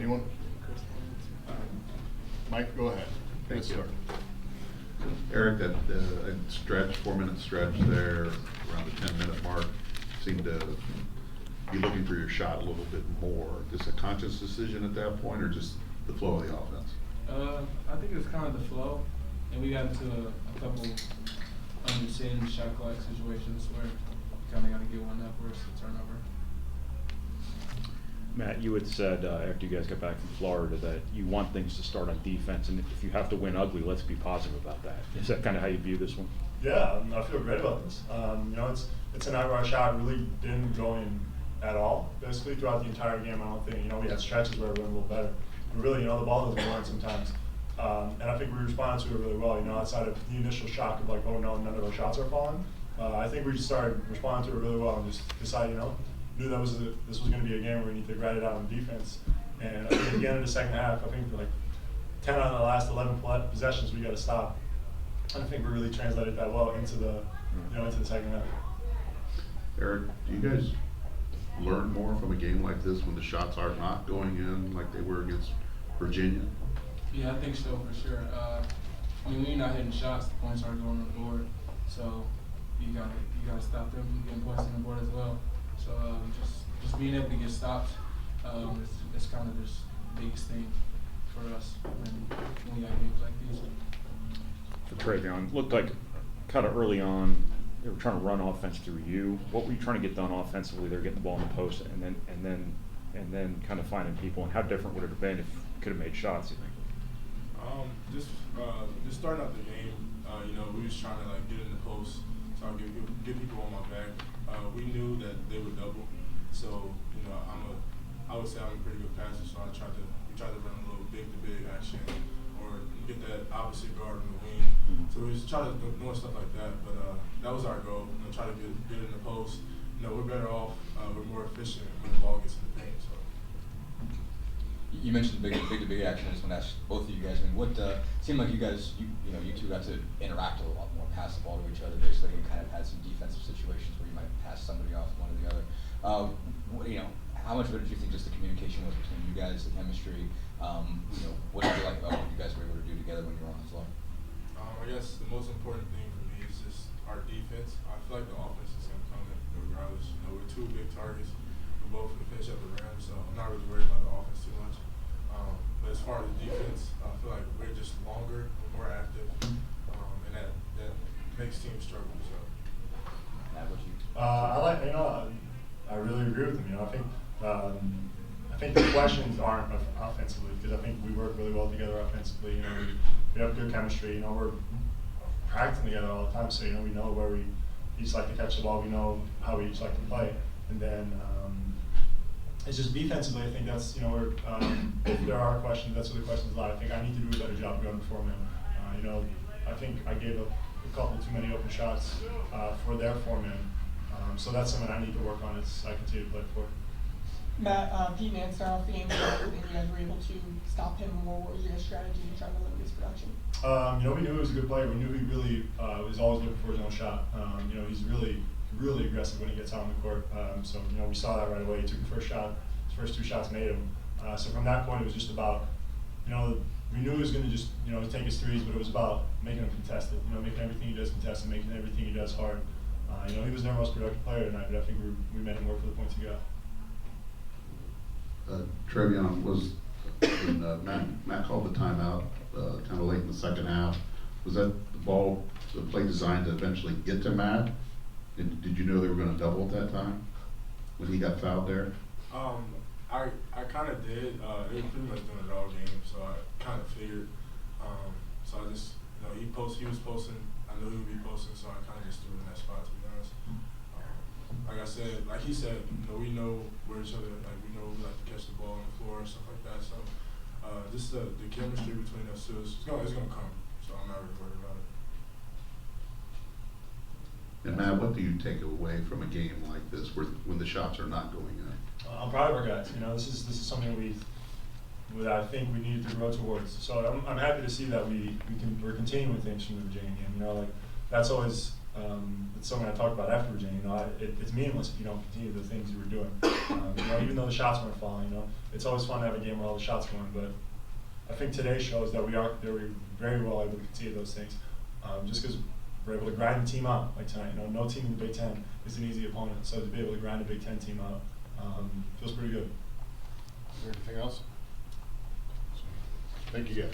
Anyone? Mike, go ahead. Thank you. Start. Eric, that stretch, 4-minute stretch there around the 10-minute mark, seemed to be looking for your shot a little bit more. Just a conscious decision at that point, or just the flow of the offense? I think it's kind of the flow, and we got into a couple understanding shot clock situations where you kind of got to get one up where it's a turnover. Matt, you had said after you guys got back from Florida that you want things to start on defense, and if you have to win ugly, let's be positive about that. Is that kind of how you view this one? Yeah, I feel great about this. You know, it's a night where our shot really didn't go in at all, basically, throughout the entire game. I don't think, you know, we had stretches where we went a little better. But really, you know, the ball doesn't run sometimes. And I think we responded to it really well, you know, outside of the initial shock of like, oh no, none of our shots are falling. I think we just started responding to it really well and just decided, you know, knew that this was going to be a game where we need to grind it out on defense. And I think at the end of the second half, I think like 10 out of the last 11 possessions we got to stop. And I think we really translated that well into the, you know, into the second half. Eric, do you guys learn more from a game like this when the shots are not going in like they were against Virginia? Yeah, I think so for sure. I mean, when you're not hitting shots, the points aren't going on the board. So you gotta stop them from getting points on the board as well. So just being able to get stopped, it's kind of just the biggest thing for us when we have games like these. For Trevion, looked like kind of early on they were trying to run offense through you. What were you trying to get done offensively? They're getting the ball in the post and then kind of finding people. And how different would it have been if you could have made shots? You think? Just starting out the game, you know, we was trying to like get in the post, so I get people on my back. We knew that they would double, so you know, I would say I'm a pretty good passer, so we tried to run a little big to big action, or get that opposite guard in the wing. So we just try to do stuff like that, but that was our goal. You know, try to get in the post. You know, we're better off, we're more efficient when the ball gets in the paint. So. You mentioned big to big action. I just want to ask both of you guys. I mean, what seemed like you guys, you two got to interact a lot more, pass the ball to each other, basically, and kind of had some defensive situations where you might pass somebody off one or the other. You know, how much of it did you think just the communication was between you guys, the chemistry? You know, what did you like about what you guys were able to do together when you were on the floor? I guess the most important thing for me is just our defense. I feel like the offense is going to come in regardless. You know, we're two big targets. We're both going to finish at the rim, so I'm not really worried about the offense too much. But as far as the defense, I feel like we're just longer, we're more active, and that makes teams struggle. So. Matt, what you? I really agree with him. You know, I think the questions aren't offensively, because I think we work really well together offensively. You know, we have good chemistry. You know, we're practicing together all the time, so you know we know where we each like to catch the ball. We know how we each like to play, and then it's just defensively. I think that's, you know, where if there are questions, that's where the questions lie. I think I need to do a better job going before man. You know, I think I gave up a couple too many open shots for their foreman. So that's something I need to work on as I continue to play for. Matt, Pete Nance started off the game, and you guys were able to stop him more. What was your strategy in trying to limit his production? You know, we knew he was a good player. We knew he really was always looking for his own shot. You know, he's really aggressive when he gets out on the court. So, you know, we saw that right away. He took the first shot. His first two shots made him. So from that point, it was just about, you know, we knew he was going to just, you know, take his threes, but it was about making him contested. You know, making everything he does contested, making everything he does hard. You know, he was their most productive player tonight, but I think we made him work for the points he got. Trevion, was when Matt called the timeout kind of late in the second half, was that the play designed to eventually get to Matt? Did you know they were going to double at that time when he got fouled there? I kind of did. They were pretty much doing it all game, so I kind of figured. So I just, you know, he was posting. I knew he would be posting, so I kind of just threw in that spot, to be honest. Like I said, like he said, you know, we know where each other, like we know we like to catch the ball on the floor and stuff like that. So just the chemistry between us two is gonna come. So I'm not really worried about it. And Matt, what do you take away from a game like this, when the shots are not going in? I'm proud of our guys. You know, this is something that I think we needed to grow towards. So I'm happy to see that we're continuing things from the Virginia game. You know, like that's always it's something I talked about after Virginia. You know, it's meaningless if you don't continue the things you were doing. You know, even though the shots weren't falling, you know, it's always fun to have a game where all the shots go in. But I think today shows that we were very well able to continue those things, just because we're able to grind the team out like tonight. You know, no team in the Big Ten is an easy opponent, so to be able to grind a Big Ten team out feels pretty good. Is there anything else? Thank you guys.